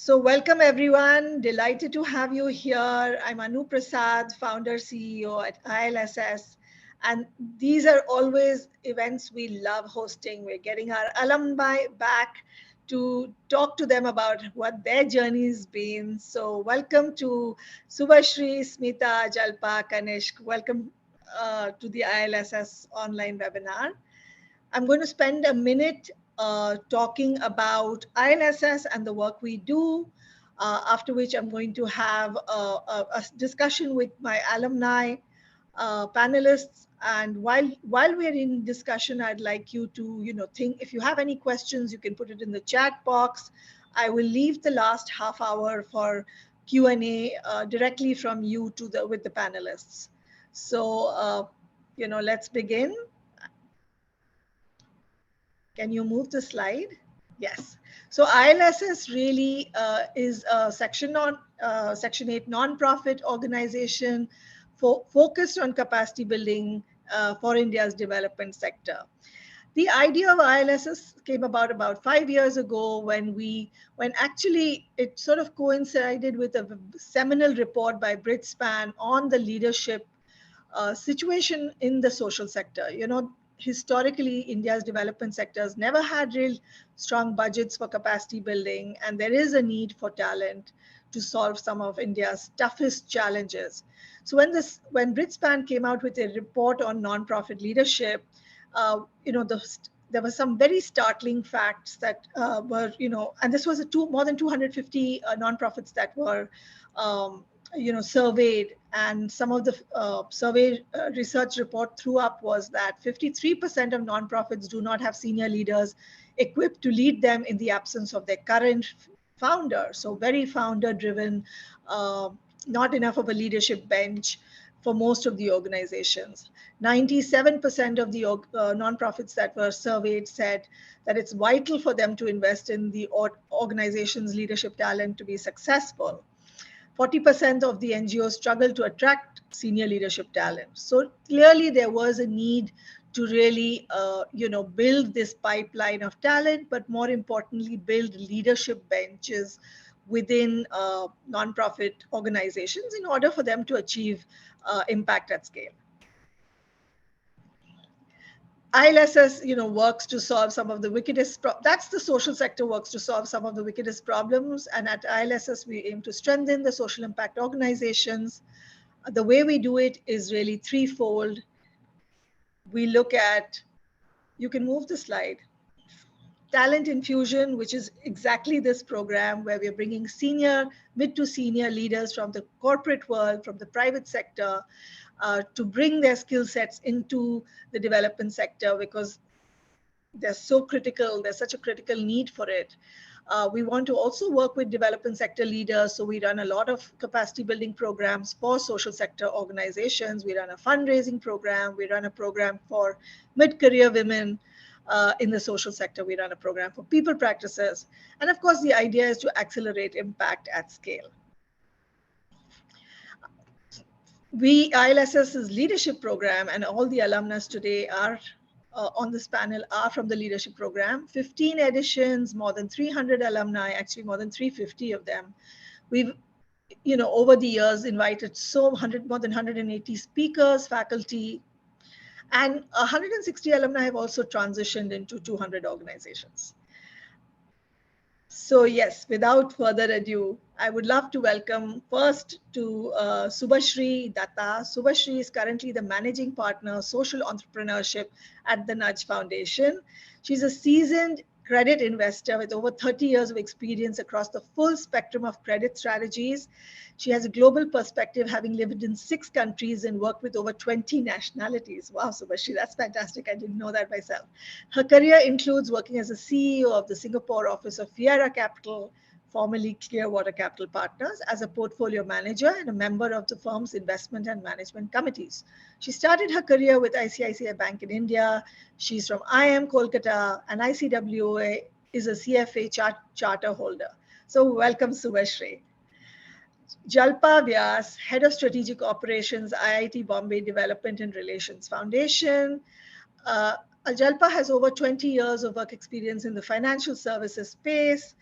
So welcome everyone. Delighted to have you here. I'm Anu Prasad, founder CEO at ILSS. And these are always events we love hosting. We're getting our alumni back to talk to them about what their journey's been. So welcome to Subhashree, Smeeta, Jalpa, Kanishka. Welcome to the ILSS online webinar. I'm going to spend a minute talking about ILSS and the work we do, after which I'm going to have a discussion with my alumni panelists. And while we're in discussion, I'd like you to, think if you have any questions, you can put it in the chat box. I will leave the last half hour for Q&A directly from you to the with the panelists. So, let's begin. Can you move the slide? Yes. So ILSS really is a Section 8 nonprofit organization focused on capacity building for India's development sector. The idea of ILSS came about 5 years ago when actually it sort of coincided with a seminal report by Britspan on the leadership situation in the social sector. Historically, India's development sectors never had real strong budgets for capacity building, and there is a need for talent to solve some of India's toughest challenges. So when Britspan came out with a report on nonprofit leadership, there were some very startling facts that and this was more than 250 nonprofits that were surveyed, and some of the survey research report threw up was that 53% of nonprofits do not have senior leaders equipped to lead them in the absence of their current founder. So very founder driven, not enough of a leadership bench for most of the organizations. 97% of the nonprofits that were surveyed said that it's vital for them to invest in the organization's leadership talent to be successful. 40% of the NGOs struggle to attract senior leadership talent. So clearly there was a need to really, build this pipeline of talent, but more importantly, build leadership benches within nonprofit organizations in order for them to achieve impact at scale. ILSS, works to solve some of the wickedest. That's the social sector works to solve some of the wickedest problems. And at ILSS, we aim to strengthen the social impact organizations. The way we do it is really threefold. We look at, you can move the slide, talent infusion, which is exactly this program where we're bringing mid to senior leaders from the corporate world, from the private sector, to bring their skill sets into the development sector because they're so critical. There's such a critical need for it. We want to also work with development sector leaders. So we run a lot of capacity building programs for social sector organizations. We run a fundraising program. We run a program for mid-career women in the social sector. We run a program for people practices. And of course, the idea is to accelerate impact at scale. ILSS's leadership program, and all the alumnus today are on this panel are from the leadership program. 15 editions, more than 300 alumni, actually more than 350 of them. We've, over the years invited more than 180 speakers, faculty, and 160 alumni have also transitioned into 200 organizations. So yes, without further ado, I would love to welcome first to Subhashree Dutta. Subhashree is currently the Managing Partner, Social Entrepreneurship at the Nudge Foundation. She's a seasoned credit investor with over 30 years of experience across the full spectrum of credit strategies. She has a global perspective, having lived in 6 countries and worked with over 20 nationalities. Wow, Subhashree, that's fantastic. I didn't know that myself. Her career includes working as a CEO of the Singapore office of Fiera Capital, formerly Clearwater Capital Partners, as a portfolio manager and a member of the firm's investment and management committees. She started her career with ICICI Bank in India. She's from IIM Kolkata, and ICWA is a CFA charter holder. So welcome, Subhashree. Jalpa Vyas, Head of Strategic Operations, IIT Bombay Development and Relations Foundation. Jalpa has over 20 years of work experience in the financial services space.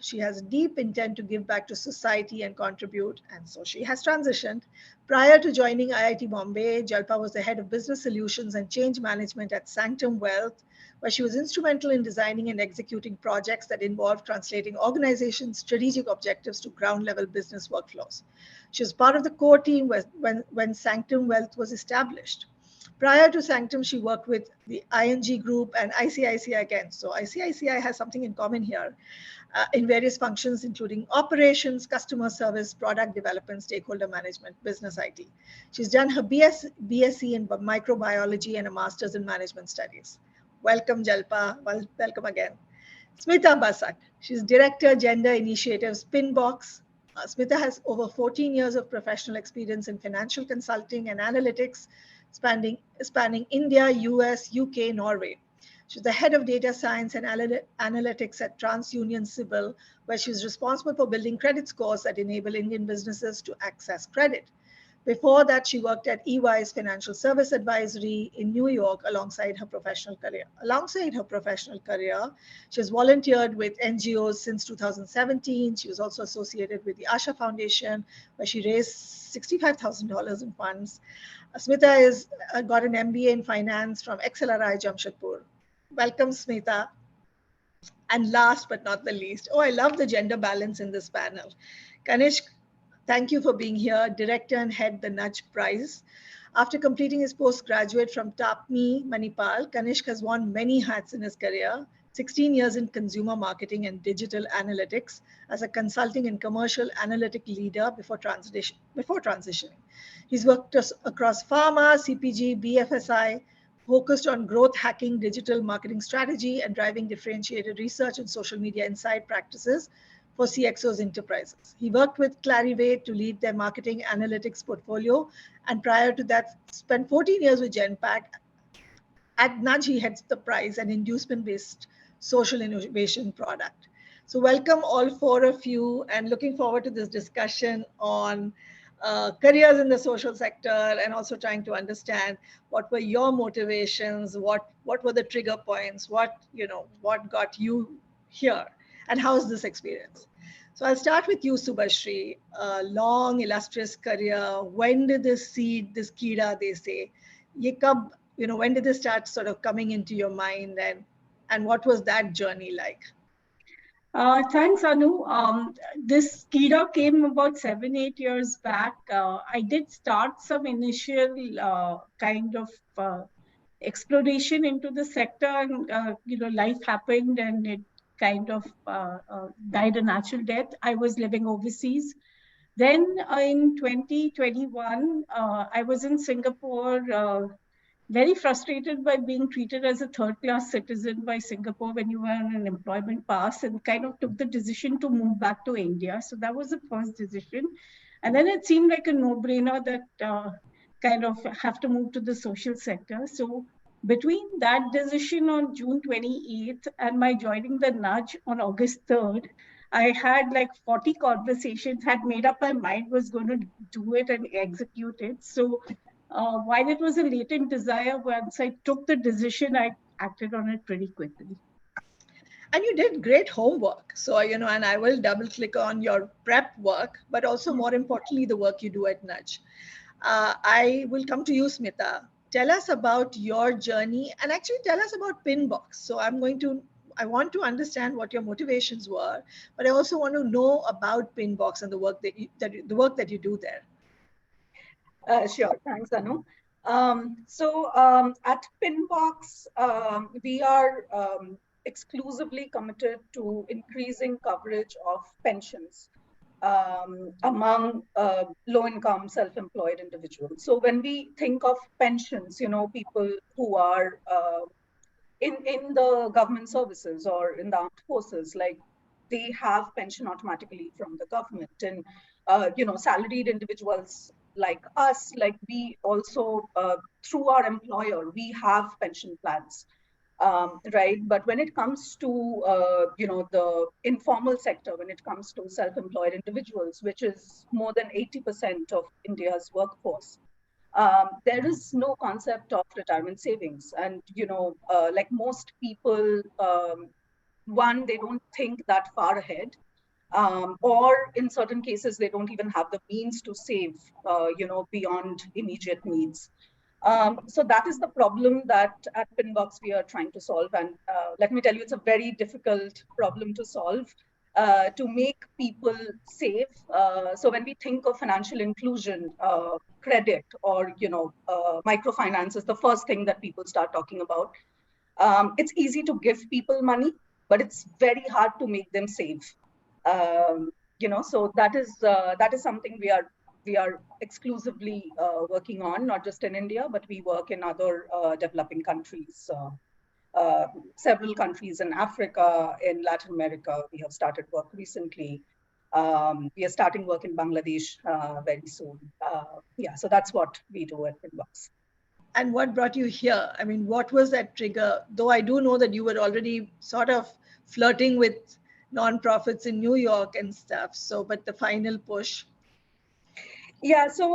She has a deep intent to give back to society and contribute, and so she has transitioned. Prior to joining IIT Bombay, Jalpa was the head of business solutions and change management at Sanctum Wealth, where she was instrumental in designing and executing projects that involved translating organizations' strategic objectives to ground level business workflows. She was part of the core team when Sanctum Wealth was established. Prior to Sanctum, she worked with the ING Group and ICICI again. So ICICI has something in common here in various functions, including operations, customer service, product development, stakeholder management, business IT. She's done her BSc in microbiology and a master's in management studies. Welcome, Jalpa. Welcome again. Smeeta Basak. She's Director, Gender Initiatives, pinBox. Smeeta has over 14 years of professional experience in financial consulting and analytics, spanning India, US, UK, Norway. She's the head of data science and analytics at TransUnion Civil, where she's responsible for building credit scores that enable Indian businesses to access credit. Before that, she worked at EY's Financial Service Advisory in New York alongside her professional career. She has volunteered with NGOs since 2017. She was also associated with the Asha Foundation, where she raised $65,000 in funds. Smeeta has got an MBA in finance from XLRI Jamshedpur. Welcome, Smeeta. And last but not the least, I love the gender balance in this panel. Kanishka, thank you for being here, Director and Head the Nudge Prize. After completing his postgraduate from TAPMI, Manipal, Kanishka has worn many hats in his career, 16 years in consumer marketing and digital analytics as a consulting and commercial analytic leader before transitioning. He's worked across pharma, CPG, BFSI, focused on growth hacking, digital marketing strategy, and driving differentiated research and social media insight practices for CXO's enterprises. He worked with Clarivate to lead their marketing analytics portfolio, and prior to that, spent 14 years with Genpact. At Nudge, he heads the prize, an inducement-based social innovation product. So welcome all four of you, and looking forward to this discussion on careers in the social sector, and also trying to understand what were your motivations, what were the trigger points, what got you here, and how's this experience. So I'll start with you, Subhashree. A long, illustrious career. When did this seed, this kida, they say, ye kab, when did this start sort of coming into your mind, and what was that journey like? Thanks, Anu. This kida came about 7-8 years back. I did start some initial kind of exploration into the sector, and life happened, and it kind of died a natural death. I was living overseas. Then in 2021, I was in Singapore. Very frustrated by being treated as a third-class citizen by Singapore when you were on an employment pass, and kind of took the decision to move back to India. So that was the first decision. And then it seemed like a no-brainer that kind of have to move to the social sector. So between that decision on June 28th and my joining the Nudge on August 3rd, I had like 40 conversations, had made up my mind, was going to do it and execute it. So while it was a latent desire, once I took the decision, I acted on it pretty quickly. And you did great homework. So, and I will double click on your prep work, but also more importantly, the work you do at Nudge. I will come to you, Smeeta. Tell us about your journey, and actually tell us about pinBox. So I want to understand what your motivations were, but I also want to know about pinBox and the work that you do there. Sure. Thanks, Anu. At pinBox, we are exclusively committed to increasing coverage of pensions among low-income, self-employed individuals. So when we think of pensions, people who are in the government services or in the armed forces, like they have pension automatically from the government, and salaried individuals like us, like we also through our employer, we have pension plans, right? But when it comes to the informal sector, when it comes to self-employed individuals, which is more than 80% of India's workforce, there is no concept of retirement savings. And like most people one, they don't think that far ahead, or in certain cases, they don't even have the means to save, beyond immediate needs. So that is the problem that at pinBox we are trying to solve. And let me tell you, it's a very difficult problem to solve, to make people save. So when we think of financial inclusion, credit, or microfinance is the first thing that people start talking about. It's easy to give people money, but it's very hard to make them save. So that is something we are exclusively working on, not just in India, but we work in other developing countries, several countries in Africa, in Latin America. We have started work recently. We are starting work in Bangladesh very soon. So that's what we do at pinBox. And what brought you here? I mean, what was that trigger? Though I do know that you were already sort of flirting with nonprofits in New York and stuff. So, but the final push. Yeah, so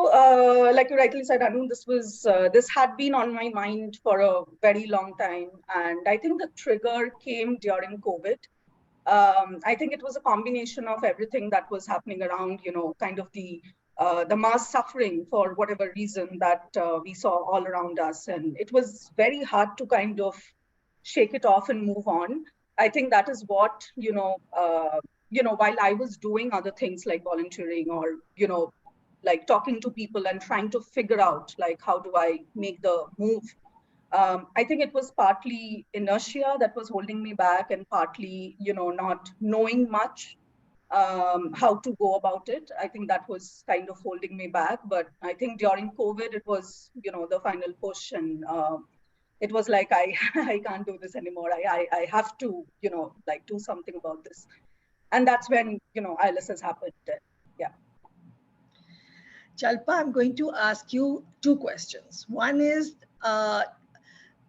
like you rightly said, Anu, this had been on my mind for a very long time, and I think the trigger came during COVID. I think it was a combination of everything that was happening around, kind of the mass suffering for whatever reason that we saw all around us, and it was very hard to kind of shake it off and move on. I think that is what while I was doing other things like volunteering, or like talking to people and trying to figure out like how do I make the move. I think it was partly inertia that was holding me back, and partly, not knowing much how to go about it. I think that was kind of holding me back. But I think during COVID, it was, the final push, and it was like I can't do this anymore. I have to, like do something about this, and that's when ILSS happened. Yeah. Jalpa, I'm going to ask you two questions. One is,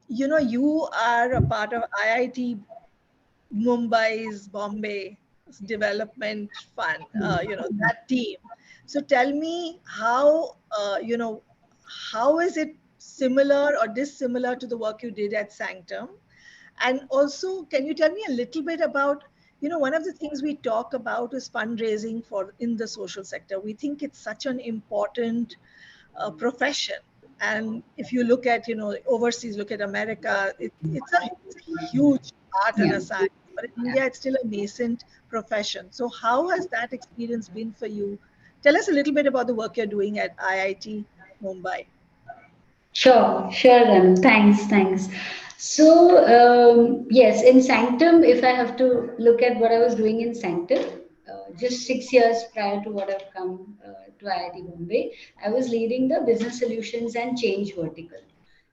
you are a part of IIT Mumbai's Bombay development fund, that team. So tell me how is it similar or dissimilar to the work you did at Sanctum? And also, can you tell me a little bit about, one of the things we talk about is fundraising for in the social sector. We think it's such an important profession. And if you look at, overseas, look at America, it's a huge art and a science. But in India, it's still a nascent profession. So how has that experience been for you? Tell us a little bit about the work you're doing at IIT Mumbai. Sure, Ranu. Thanks. So, yes, in Sanctum, if I have to look at what I was doing in Sanctum, just 6 years prior to what I've come to IIT Bombay, I was leading the business solutions and change vertical.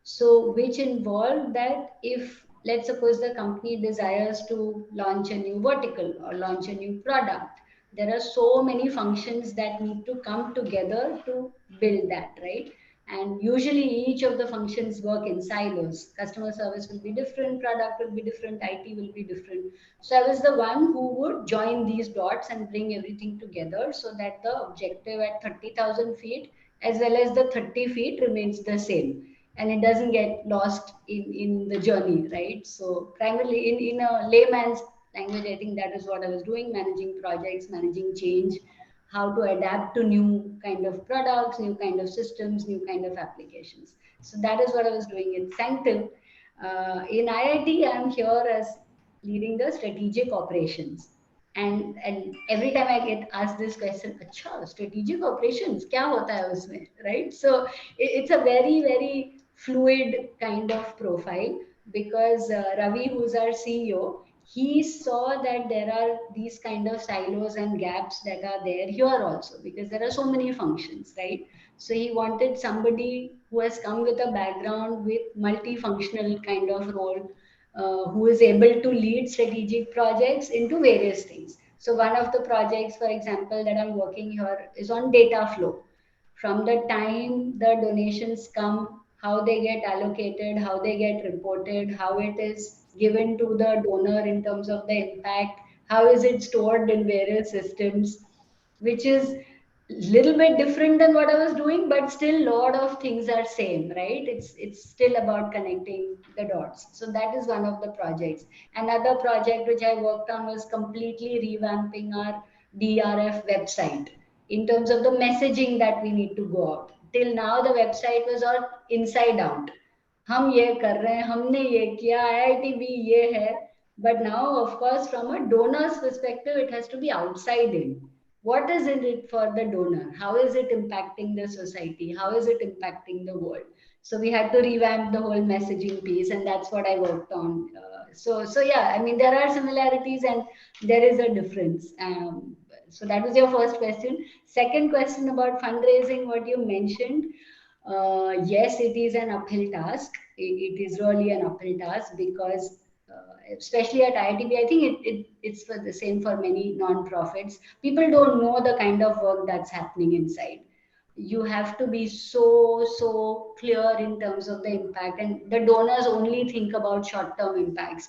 So, which involved that if, let's suppose, the company desires to launch a new vertical or launch a new product, there are so many functions that need to come together to build that, right? And usually each of the functions work in silos. Customer service will be different, product will be different, IT will be different. So I was the one who would join these dots and bring everything together so that the objective at 30,000 feet as well as the 30 feet remains the same, and it doesn't get lost in the journey, right? So primarily in a layman's language, I think that is what I was doing: managing projects, managing change, how to adapt to new kind of products, new kind of systems, new kind of applications. So that is what I was doing in Sanctum. In IIT, I'm here as leading the strategic operations. And every time I get asked this question, "Acha, strategic operations, kya hota hai usme?" Right? So it's a very fluid kind of profile, because Ravi, who's our CEO, he saw that there are these kind of silos and gaps that are there here also, because there are so many functions, right? So he wanted somebody who has come with a background with multifunctional kind of role, who is able to lead strategic projects into various things. So one of the projects, for example, that I'm working here is on data flow. From the time the donations come, how they get allocated, how they get reported, how it is given to the donor in terms of the impact, how is it stored in various systems, which is little bit different than what I was doing, but still a lot of things are same, right? It's still about connecting the dots. So that is one of the projects. Another project which I worked on was completely revamping our DRF website in terms of the messaging that we need to go out. Till now, the website was all inside out. हम ये कर रहे हैं, हमने ये किया, IITB ये है. But now, of course, from a donor's perspective, it has to be outside in. What is in it for the donor? How is it impacting the society? How is it impacting the world? So we had to revamp the whole messaging piece, and that's what I worked on. So yeah, I mean, there are similarities and there is a difference. So that was your first question. Second question about fundraising, what you mentioned. Yes, it is an uphill task. It is really an uphill task because, especially at IITB, I think it's for the same for many non-profits. People don't know the kind of work that's happening inside. You have to be so clear in terms of the impact, and the donors only think about short-term impacts.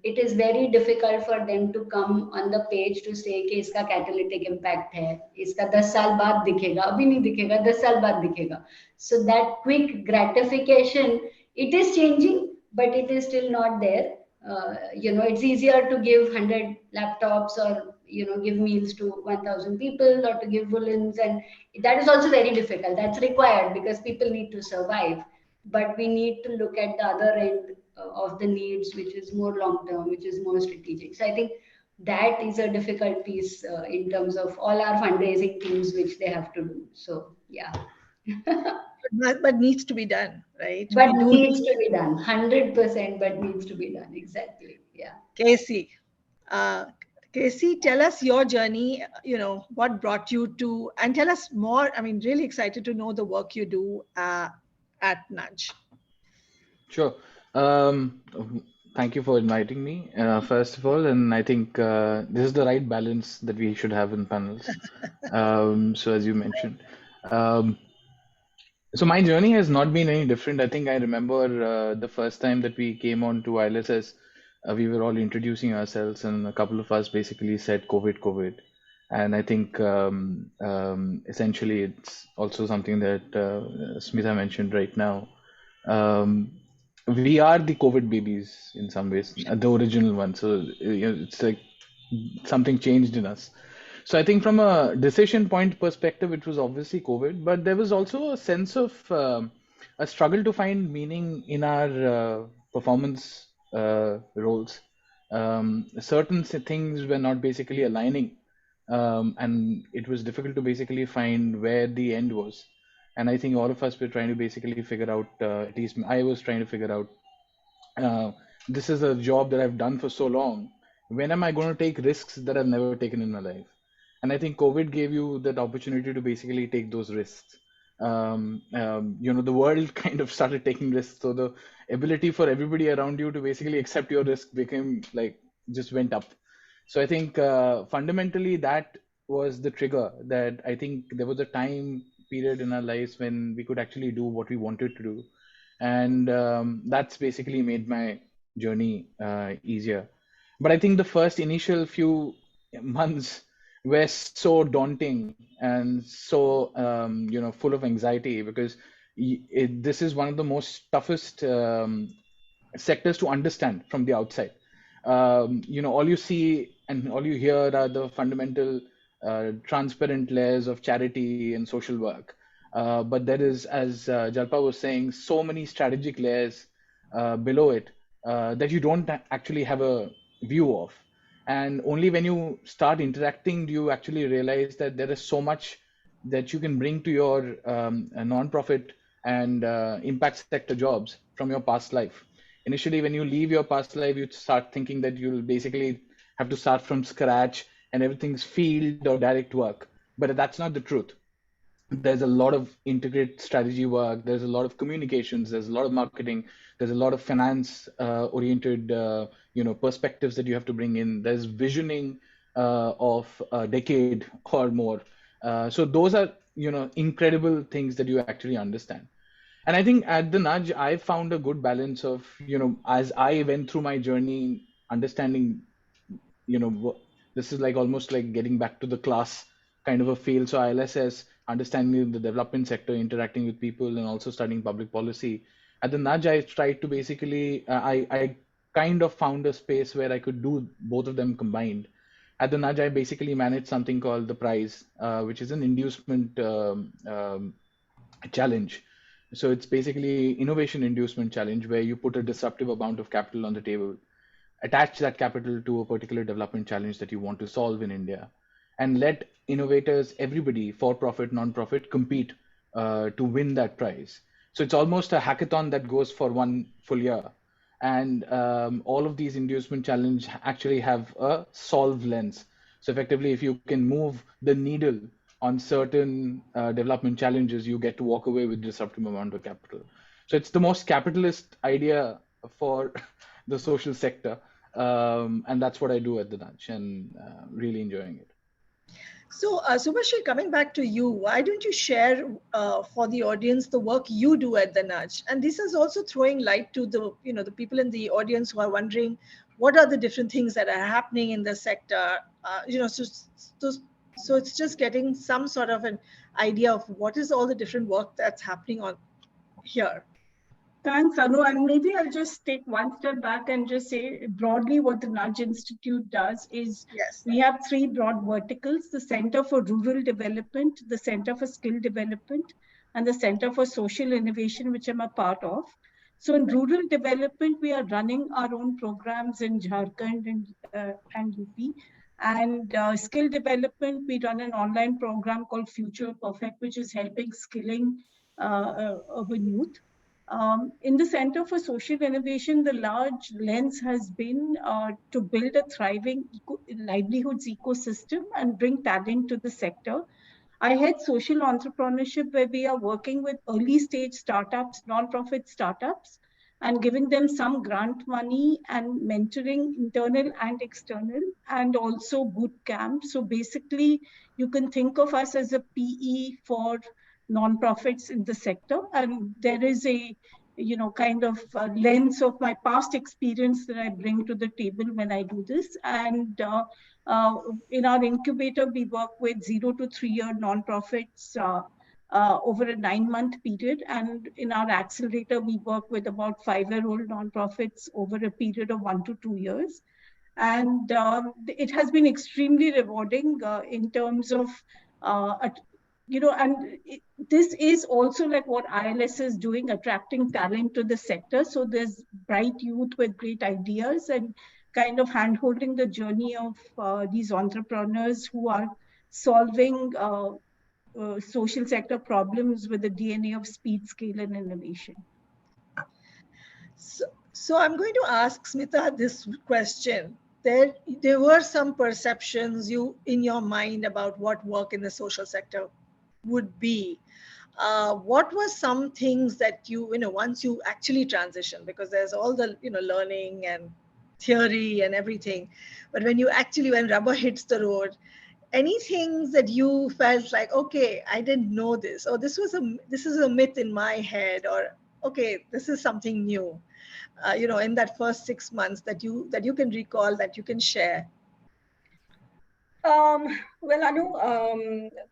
It is very difficult for them to come on the page to say कि इसका catalytic impact है, इसका 10 साल बाद दिखेगा, अभी नहीं दिखेगा, 10 साल बाद दिखेगा. So that quick gratification, it is changing, but it is still not there. It's easier to give 100 laptops or give meals to 1,000 people or to give woolens, and that is also very difficult. That's required because people need to survive, but we need to look at the other end of the needs, which is more long term, which is more strategic. So I think that is a difficult piece in terms of all our fundraising teams, which they have to do. So yeah. But needs to be done, right? But needs to be done, 100%, but needs to be done. Exactly. Yeah. Casey, Casey, tell us your journey, what brought you to, and tell us more. I mean, really excited to know the work you do at Nudge. Sure. Thank you for inviting me, first of all, and I think this is the right balance that we should have in panels. So as you mentioned, so my journey has not been any different. I think I remember the first time that we came on to ILSS, we were all introducing ourselves, and a couple of us basically said COVID. And I think essentially it's also something that Smeeta mentioned right now. We are the COVID babies in some ways, the original one. So it's like something changed in us. So I think from a decision point perspective, it was obviously COVID, but there was also a sense of a struggle to find meaning in our performance roles. Certain things were not basically aligning, and it was difficult to basically find where the end was. And I think all of us were trying to basically figure out, at least I was trying to figure out, this is a job that I've done for so long. When am I going to take risks that I've never taken in my life? And I think COVID gave you that opportunity to basically take those risks. The world kind of started taking risks. So the ability for everybody around you to basically accept your risk became just went up. So I think fundamentally that was the trigger, that I think there was a time period in our lives when we could actually do what we wanted to do. And that's basically made my journey easier. But I think the first initial few months were so daunting and so full of anxiety, because this is one of the most toughest sectors to understand from the outside. All you see and all you hear are the fundamental transparent layers of charity and social work. But there is, as Jalpa was saying, so many strategic layers below it that you don't actually have a view of. And only when you start interacting do you actually realize that there is so much that you can bring to your non-profit and impact sector jobs from your past life. Initially, when you leave your past life, you start thinking that you'll basically have to start from scratch and everything's field or direct work. But that's not the truth. There's a lot of integrated strategy work. There's a lot of communications. There's a lot of marketing. There's a lot of finance oriented, perspectives that you have to bring in. There's visioning of a decade or more. So those are, incredible things that you actually understand. And I think at the Nudge, I found a good balance of, as I went through my journey, understanding, this is almost like getting back to the class kind of a field. So ILSS, understanding the development sector, interacting with people, and also studying public policy. At the Nudge, I tried to basically, I kind of found a space where I could do both of them combined. At the Nudge, I basically managed something called the Prize, which is an inducement challenge. So it's basically innovation inducement challenge where you put a disruptive amount of capital on the table, attach that capital to a particular development challenge that you want to solve in India, and let innovators, everybody, for profit, non-profit, compete to win that prize. So it's almost a hackathon that goes for 1 full year. And all of these inducement challenge actually have a solve lens. So effectively, if you can move the needle on certain development challenges, you get to walk away with disruptive amount of capital. So it's the most capitalist idea for the social sector. And that's what I do at the Nudge, and really enjoying it. So, Subhashree, coming back to you, why don't you share for the audience the work you do at the Nudge? And this is also throwing light to the, the people in the audience who are wondering what are the different things that are happening in the sector. So it's just getting some sort of an idea of what is all the different work that's happening on here. Thanks, Anu. And maybe I'll just take one step back and just say broadly what the Nudge Institute does is we have three broad verticals: the Center for Rural Development, the Center for Skill Development, and the Center for Social Innovation, which I'm a part of. So in rural development, we are running our own programs in Jharkhand and UP. And skill development, we run an online program called Future Perfect, which is helping skilling urban youth. In the Center for Social Innovation, the large lens has been to build a thriving livelihoods ecosystem and bring talent to the sector. I head social entrepreneurship, where we are working with early stage startups, non-profit startups, and giving them some grant money and mentoring internal and external, and also boot camp. So basically, you can think of us as a PE for non-profits in the sector. And there is a kind of lens of my past experience that I bring to the table when I do this. And in our incubator, we work with 0 to 3 year nonprofits over a 9-month period. And in our accelerator, we work with about 5-year-old nonprofits over a period of 1 to 2 years. And it has been extremely rewarding in terms of this is also like what ILS is doing, attracting talent to the sector. So there's bright youth with great ideas and kind of hand-holding the journey of these entrepreneurs who are solving social sector problems with the DNA of speed, scale, and innovation. So I'm going to ask Smeeta this question. There were some perceptions in your mind about what work in the social sector would be. What were some things that once you actually transition, because there's all the learning and theory and everything, but when rubber hits the road, any things that you felt like, okay, I didn't know this, or this is a myth in my head, or okay, this is something new, in that first 6 months that you can recall, that you can share? Well, Anu,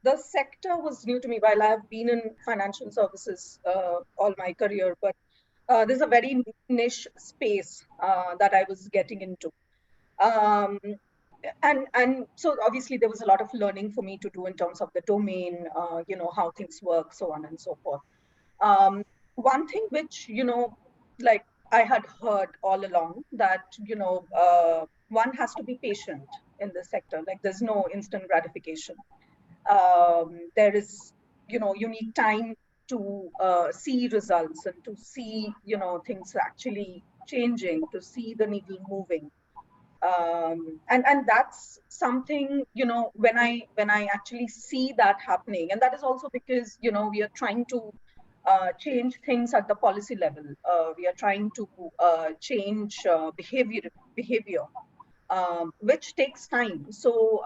the sector was new to me while I have been in financial services all my career, but there's a very niche space that I was getting into. And so obviously there was a lot of learning for me to do in terms of the domain, how things work, so on and so forth. One thing which, like I had heard all along that, one has to be patient in the sector. Like there's no instant gratification. There is, you need time to see results and to see, things actually changing, to see the needle moving. And that's something, when I actually see that happening, and that is also because, we are trying to change things at the policy level. We are trying to change behavior, which takes time. So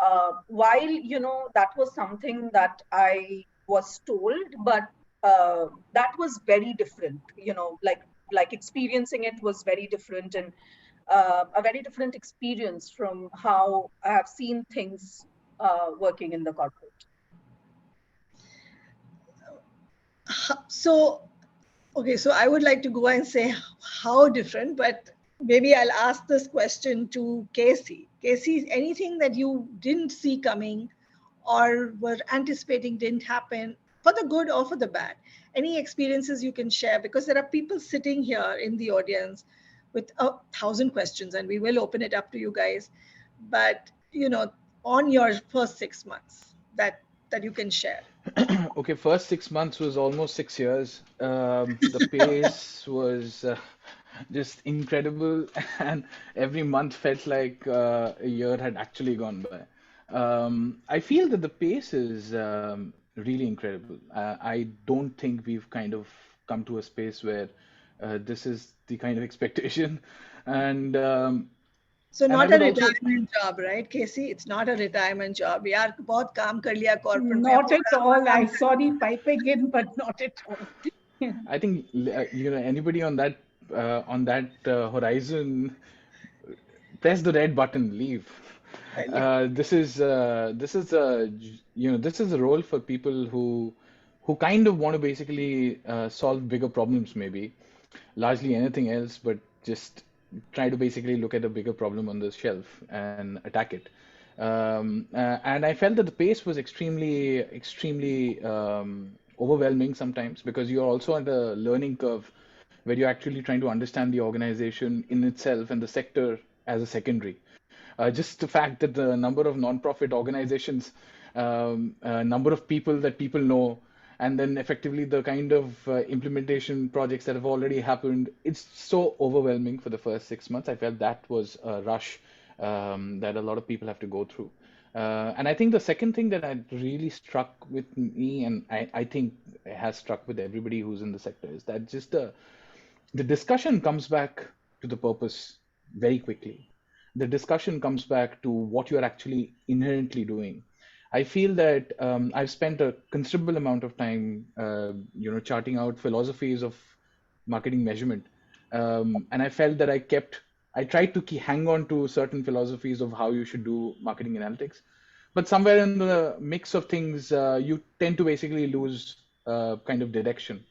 while, that was something that I was told, but that was very different, like experiencing it was very different, and a very different experience from how I have seen things working in the corporate. So, okay, so I would like to go and say how different, but maybe I'll ask this question to Casey. Casey, anything that you didn't see coming or were anticipating didn't happen, for the good or for the bad? Any experiences you can share? Because there are people sitting here in the audience with 1,000 questions, and we will open it up to you guys. But, on your first 6 months that you can share. Okay, first 6 months was almost 6 years. The pace was just incredible, and every month felt like a year had actually gone by. I feel that the pace is really incredible. I don't think we've kind of come to a space where this is the kind of expectation, and um, So and I not a would also retirement job, right, Casey? It's not a retirement job. यार बहुत काम कर लिया corporate में. Not at all. I sorry piping in, but not at all. I think anybody on that horizon, press the red button, leave. This is a role for people who kind of want to basically solve bigger problems, maybe largely anything else, but just try to basically look at a bigger problem on the shelf and attack it. And I felt that the pace was extremely overwhelming sometimes because you're also on the learning curve where you're actually trying to understand the organization in itself and the sector as a secondary. Just the fact that the number of non-profit organizations, number of people that people know, and then effectively the kind of implementation projects that have already happened, it's so overwhelming for the first 6 months. I felt that was a rush that a lot of people have to go through. And I think the second thing that had really struck with me, and I think has struck with everybody who's in the sector, is that just the discussion comes back to the purpose very quickly. The discussion comes back to what you're actually inherently doing. I feel that I've spent a considerable amount of time, charting out philosophies of marketing measurement, and I felt that I tried to hang on to certain philosophies of how you should do marketing analytics, but somewhere in the mix of things, you tend to basically lose kind of direction.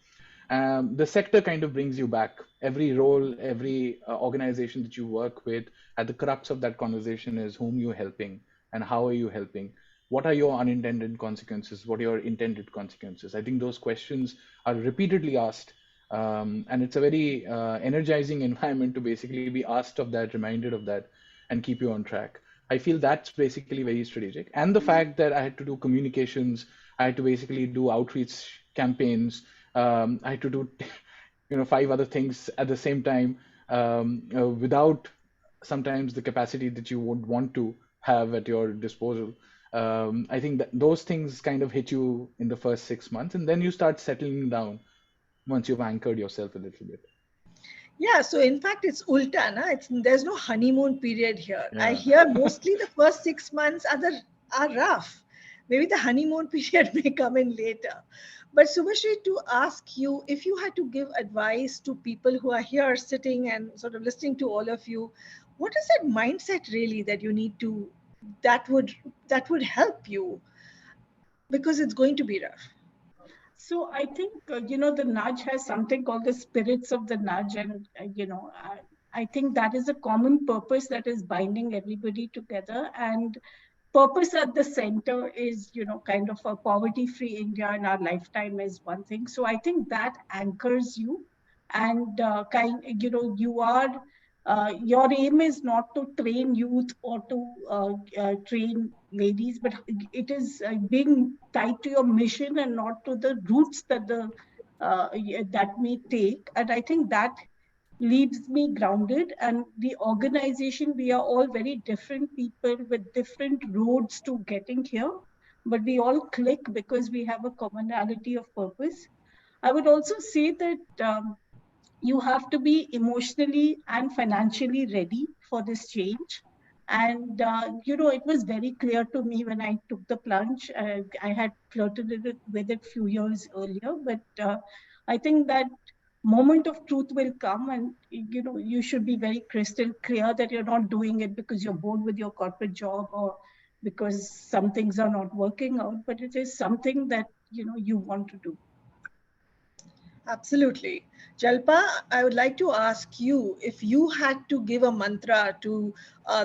The sector kind of brings you back. Every role, every organization that you work with, at the crux of that conversation is whom you're helping and how are you helping. What are your unintended consequences? What are your intended consequences? I think those questions are repeatedly asked, and it's a very energizing environment to basically be asked of that, reminded of that, and keep you on track. I feel that's basically very strategic. And the fact that I had to do communications, I had to basically do outreach campaigns, I had to do, five other things at the same time without sometimes the capacity that you would want to have at your disposal. I think that those things kind of hit you in the first 6 months, and then you start settling down once you've anchored yourself a little bit. Yeah, so in fact, it's ulta, na? There's no honeymoon period here. I Yeah. hear mostly the first 6 months are rough. Maybe the honeymoon period may come in later. But Subhashree, to ask you, if you had to give advice to people who are here sitting and sort of listening to all of you, what is that mindset really that you need to that would help you, because it's going to be rough. So I think, the nudge has something called the spirits of the nudge. And, I think that is a common purpose that is binding everybody together. And purpose at the center is, kind of a poverty-free India in our lifetime is one thing. So I think that anchors you. And, you are, your aim is not to train youth or to train ladies, but it is being tied to your mission and not to the routes that that may take. And I think that leaves me grounded. And the organization, we are all very different people with different roads to getting here, but we all click because we have a commonality of purpose. I would also say that you have to be emotionally and financially ready for this change. And, it was very clear to me when I took the plunge. I had flirted with it a few years earlier, but I think that moment of truth will come, and, you should be very crystal clear that you're not doing it because you're bored with your corporate job or because some things are not working out, but it is something that, you want to do. Absolutely. Jalpa, I would like to ask you if you had to give a mantra to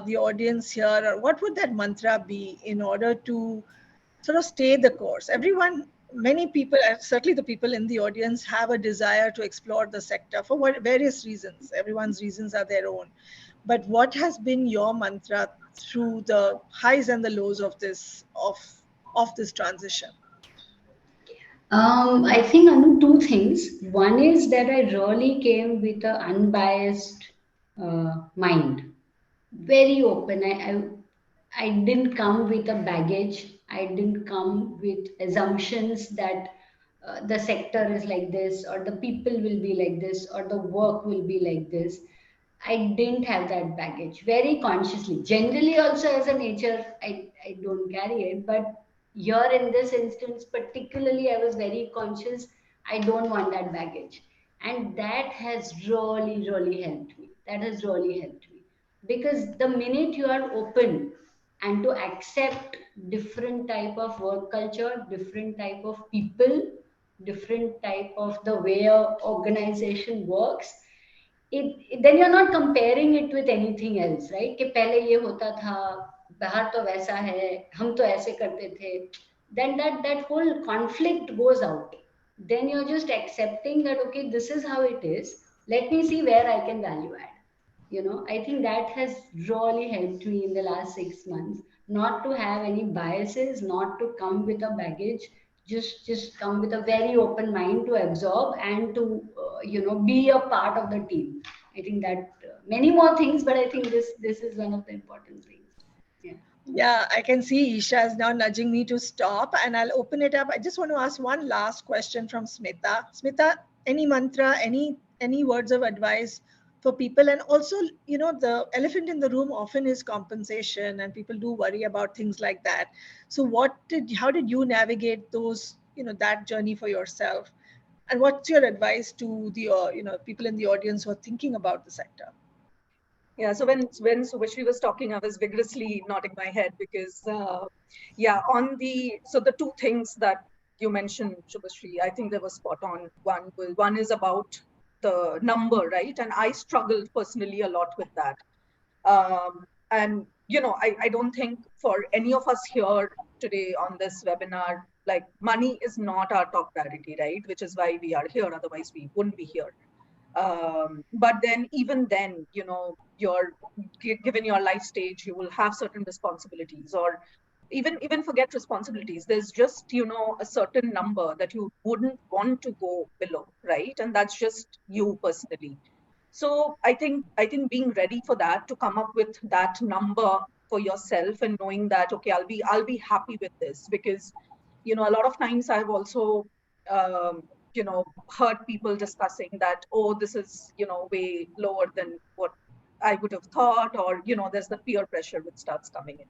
the audience here, what would that mantra be in order to sort of stay the course? Everyone, many people, certainly the people in the audience, have a desire to explore the sector for various reasons. Everyone's reasons are their own. But what has been your mantra through the highs and the lows of this transition? I think Anu, two things. One is that I really came with an unbiased mind, very open. I didn't come with a baggage. I didn't come with assumptions that the sector is like this, or the people will be like this, or the work will be like this. I didn't have that baggage very consciously. Generally, also as a nature, I don't carry it. But here in this instance, particularly, I was very conscious. I don't want that baggage. And that has really, really helped me. That has really helped me. Because the minute you are open and to accept different type of work culture, different type of people, different type of the way a organization works, then you're not comparing it with anything else, right? कि पहले ये होता था, बाहर तो वैसा है, हम तो ऐसे करते थे. Then that whole conflict goes out. Then you're just accepting that okay, this is how it is. Let me see where I can value add. I think that has really helped me in the last 6 months not to have any biases, not to come with a baggage, just come with a very open mind to absorb and to be a part of the team. I think that many more things, but I think this is one of the important things. Yeah. Yeah, I can see Isha is now nudging me to stop, and I'll open it up. I just want to ask one last question from Smita. Smita, any mantra, any words of advice for people? And also, the elephant in the room often is compensation, and people do worry about things like that. So, how did you navigate that journey for yourself? And what's your advice to the people in the audience who are thinking about the sector? Yeah, so when Subhashree was talking, I was vigorously nodding my head because so the two things that you mentioned, Subhashree, I think they were spot on. One is about the number, right? And I struggled personally a lot with that. And I don't think for any of us here today on this webinar, like money is not our top priority, right? Which is why we are here. Otherwise, we wouldn't be here. But then even then, you're given your life stage, you will have certain responsibilities, or even forget responsibilities. There's just a certain number that you wouldn't want to go below, right? And that's just you personally. So I think being ready for that, to come up with that number for yourself and knowing that okay, I'll be happy with this, because a lot of times I've also um, heard people discussing that, oh, this is way lower than what I would have thought, or there's the peer pressure which starts coming in.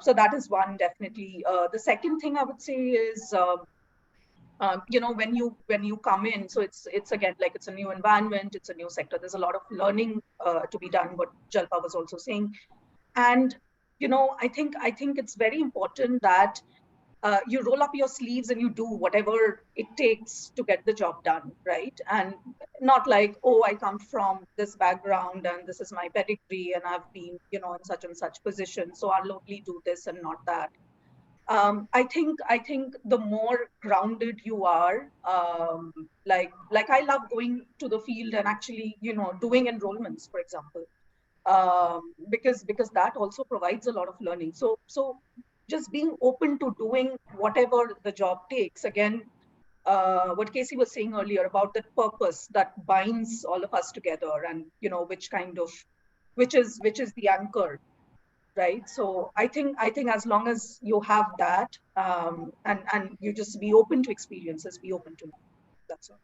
So that is one, definitely. The second thing I would say is when you come in, so it's again, like, it's a new environment, it's a new sector, there's a lot of learning to be done, what Jalpa was also saying. And I think it's very important that you roll up your sleeves and you do whatever it takes to get the job done, right? And not like, oh, I come from this background and this is my pedigree and I've been in such and such position, so I'll only do this and not that. I think the more grounded you are, like I love going to the field and actually doing enrollments, for example, because that also provides a lot of learning. So just being open to doing whatever the job takes. Again, what Casey was saying earlier about the purpose that binds all of us together, and which is the anchor, right? So I think as long as you have that, and you just be open to experiences, be open to, that's all.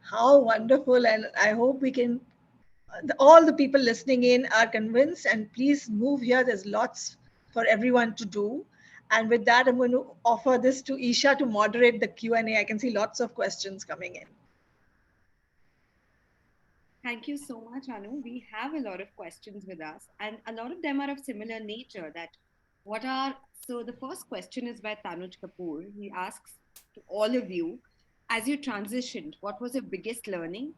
How wonderful. And I hope we can, all the people listening in are convinced, and please move here. There's lots for everyone to do. And with that, I'm going to offer this to Isha to moderate the Q&A. I can see lots of questions coming in. Thank you so much, Anu. We have a lot of questions with us, and a lot of them are of similar nature. So the first question is by Tanuj Kapoor. He asks to all of you, as you transitioned, what was your biggest learning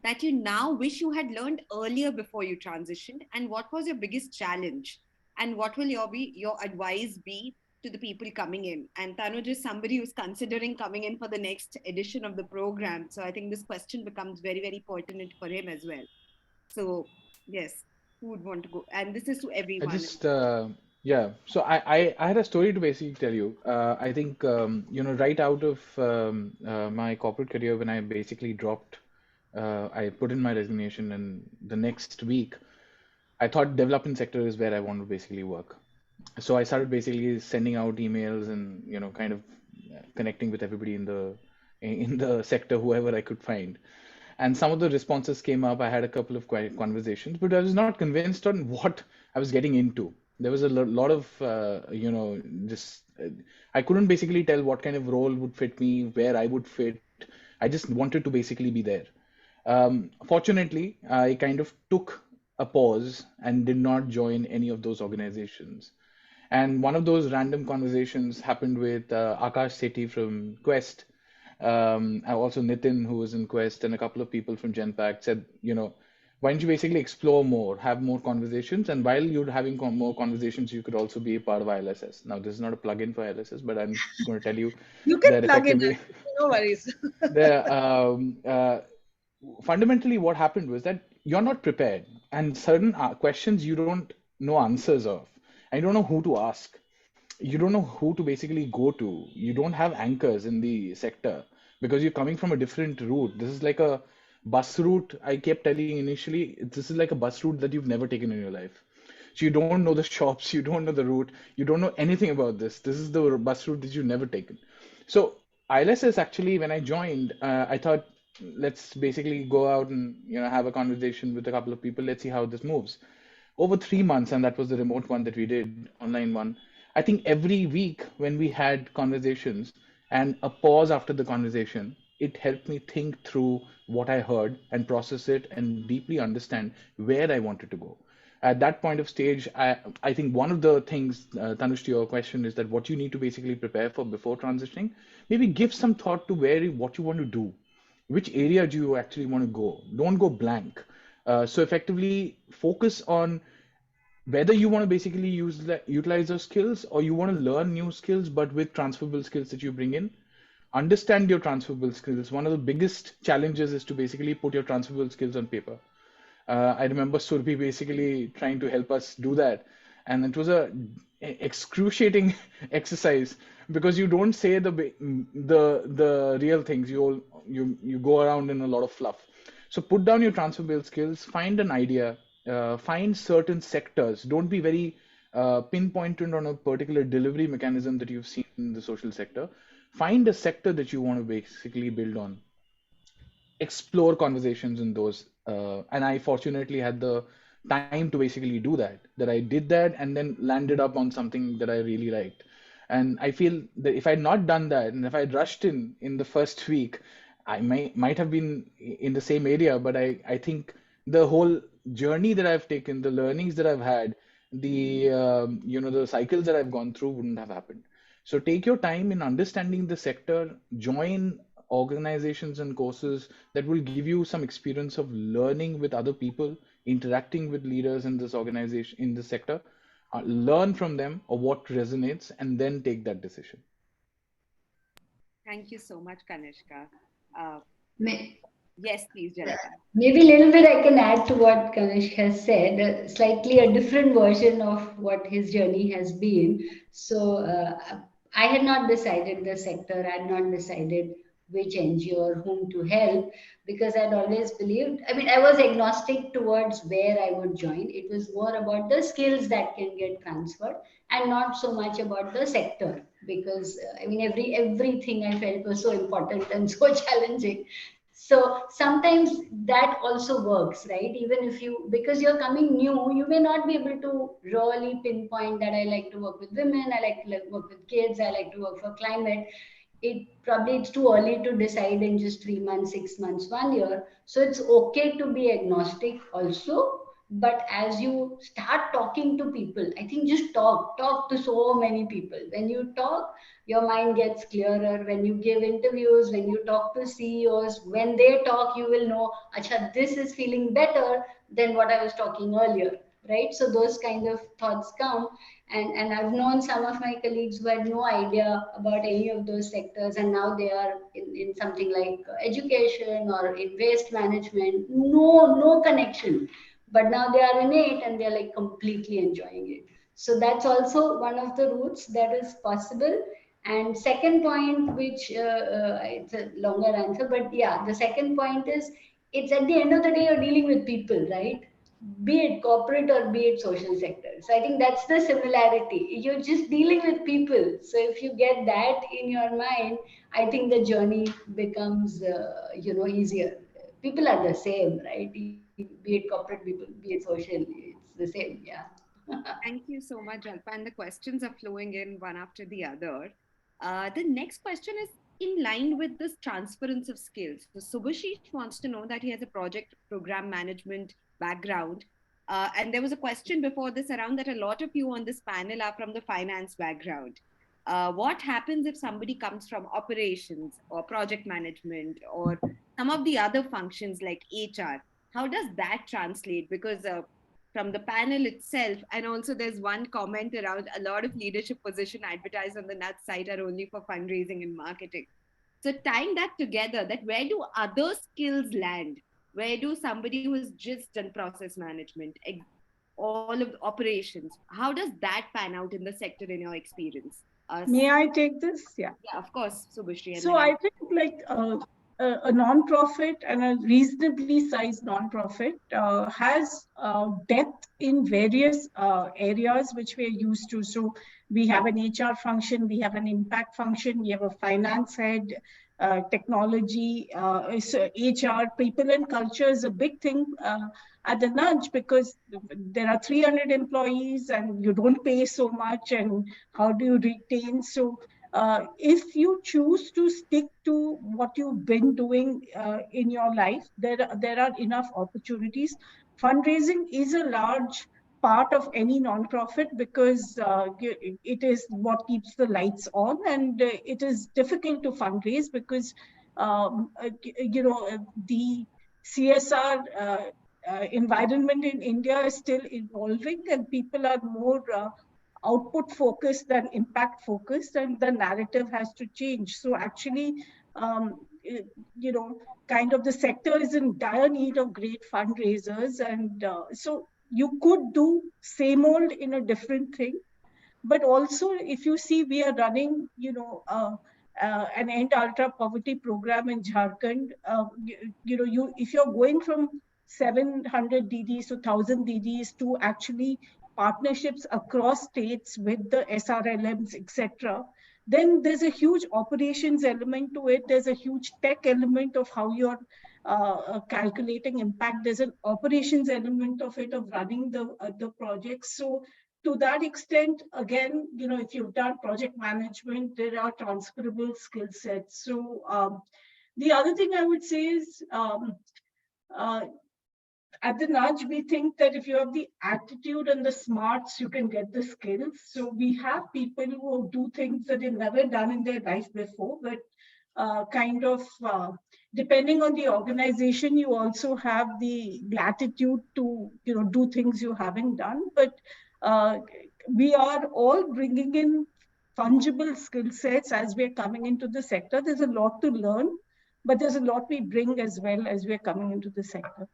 that you now wish you had learned earlier before you transitioned? And what was your biggest challenge? And what will your advice be to the people coming in? And Tanuj is somebody who's considering coming in for the next edition of the program. So I think this question becomes very, very pertinent for him as well. So yes, who would want to go? And this is to I everyone. just, yeah. So I had a story to basically tell you. I think, right out of my corporate career, when I basically dropped, I put in my resignation, and the next week, I thought development sector is where I want to basically work. So I started basically sending out emails and, kind of connecting with everybody in the sector, whoever I could find. And some of the responses came up. I had a couple of conversations, but I was not convinced on what I was getting into. There was a lot of, just I couldn't basically tell what kind of role would fit me, where I would fit. I just wanted to basically be there. Fortunately, I kind of took a pause and did not join any of those organizations. And one of those random conversations happened with Akash Sethi from Quest. Also Nitin, who was in Quest, and a couple of people from Genpact said, why don't you basically explore more, have more conversations, and while you're having more conversations, you could also be a part of ILSS. Now, this is not a plug-in for ILSS, but I'm going to tell you You can that plug in, effectively, no worries. the fundamentally what happened was that you're not prepared, and certain questions you don't know answers of, and you don't know who to ask. You don't know who to basically go to. You don't have anchors in the sector because you're coming from a different route. This is like a bus route. I kept telling initially, this is like a bus route that you've never taken in your life. So you don't know the shops, you don't know the route, you don't know anything about this. This is the bus route that you've never taken. So ILSS actually, when I joined, I thought, let's basically go out and have a conversation with a couple of people. Let's see how this moves. Over 3 months, and that was the remote one that we did, online one. I think every week when we had conversations and a pause after the conversation, it helped me think through what I heard and process it and deeply understand where I wanted to go. At that point of stage, I think one of the things, Tanush, to your question, is that what you need to basically prepare for before transitioning, maybe give some thought to what you want to do. Which area do you actually want to go? Don't go blank. So effectively focus on whether you want to basically utilize those skills or you want to learn new skills, but with transferable skills that you bring in. Understand your transferable skills. One of the biggest challenges is to basically put your transferable skills on paper. I remember Surbi basically trying to help us do that, and it was a excruciating exercise because you don't say the real things. You go around in a lot of fluff. So put down your transferable skills. Find an idea. Find certain sectors. Don't be very pinpointed on a particular delivery mechanism that you've seen in the social sector. Find a sector that you want to basically build on, explore conversations in those. And I fortunately had the time to basically do that I did that and then landed up on something that I really liked. And I feel that if I had not done that, and if I had rushed in the first week, I might have been in the same area. But I think the whole journey that I've taken, the learnings that I've had, the cycles that I've gone through wouldn't have happened. So take your time in understanding the sector, join organizations and courses that will give you some experience of learning with other people, interacting with leaders in this organization, in this sector, learn from them or what resonates, and then take that decision. Thank you so much, Kanishka. May, Yes, please, Jalpa. Maybe a little bit I can add to what Kanishk has said, slightly a different version of what his journey has been. So I had not decided the sector, I had not decided which NGO or whom to help because I'd always believed, I mean, I was agnostic towards where I would join. It was more about the skills that can get transferred and not so much about the sector because I mean, everything I felt was so important and so challenging. So sometimes that also works, right? Even if you, because you're coming new, you may not be able to really pinpoint that I like to work with women, I like to work with kids, I like to work for climate. It's too early to decide in just 3 months, 6 months, 1 year. So it's okay to be agnostic also. But as you start talking to people, I think just talk to so many people. When you talk, your mind gets clearer. When you give interviews, when you talk to CEOs, when they talk, you will know, acha, this is feeling better than what I was talking earlier, right? So those kind of thoughts come. And I've known some of my colleagues who had no idea about any of those sectors, and now they are in something like education or in waste management. No connection, but now they are in it and they're like completely enjoying it. So that's also one of the routes that is possible. And second point, which it's a longer answer, but yeah, the second point is, it's at the end of the day you're dealing with people, right? Be it corporate or be it social sector. So I think that's the similarity. You're just dealing with people. So if you get that in your mind, I think the journey becomes easier. People are the same, right? Be it corporate people, be it social, it's the same. Yeah. Thank you so much, Jalpa. And the questions are flowing in one after the other. The next question is in line with this transference of skills. So Subhashish wants to know that he has a project program management background. And there was a question before this around that a lot of you on this panel are from the finance background. What happens if somebody comes from operations or project management or some of the other functions like HR? How does that translate? Because from the panel itself, and also there's one comment around a lot of leadership position advertised on the NUT site are only for fundraising and marketing. So tying that together, that where do other skills land? Where do somebody who has just done process management, all of the operations, how does that pan out in the sector in your experience? May I take this? Yeah. Yeah, of course, Subhashree. And So then I think like a non-profit and a reasonably sized non-profit has depth in various areas which we are used to. So we have an HR function, we have an impact function, we have a finance head, technology, so HR, people and culture is a big thing at the Nudge, because there are 300 employees and you don't pay so much, and how do you retain? So if you choose to stick to what you've been doing in your life, there are enough opportunities. Fundraising is a large part of any nonprofit because it is what keeps the lights on, and it is difficult to fundraise because the CSR environment in India is still evolving, and people are more output focused than impact focused, and the narrative has to change. So actually, kind of the sector is in dire need of great fundraisers, and so you could do same old in a different thing. But also, if you see, we are running, an end ultra poverty program in Jharkhand. If you're going from 700 DDs to 1,000 DDs to actually partnerships across states with the SRLMs, etc., then there's a huge operations element to it. There's a huge tech element of how you're calculating impact. There's an operations element of it, of running the projects. So to that extent, again, if you've done project management, there are transferable skill sets. So the other thing I would say is, at the Nudge, we think that if you have the attitude and the smarts, you can get the skills. So we have people who do things that they've never done in their life before, but depending on the organization, you also have the latitude to do things you haven't done. But we are all bringing in fungible skill sets as we're coming into the sector. There's a lot to learn, but there's a lot we bring as well as we're coming into the sector.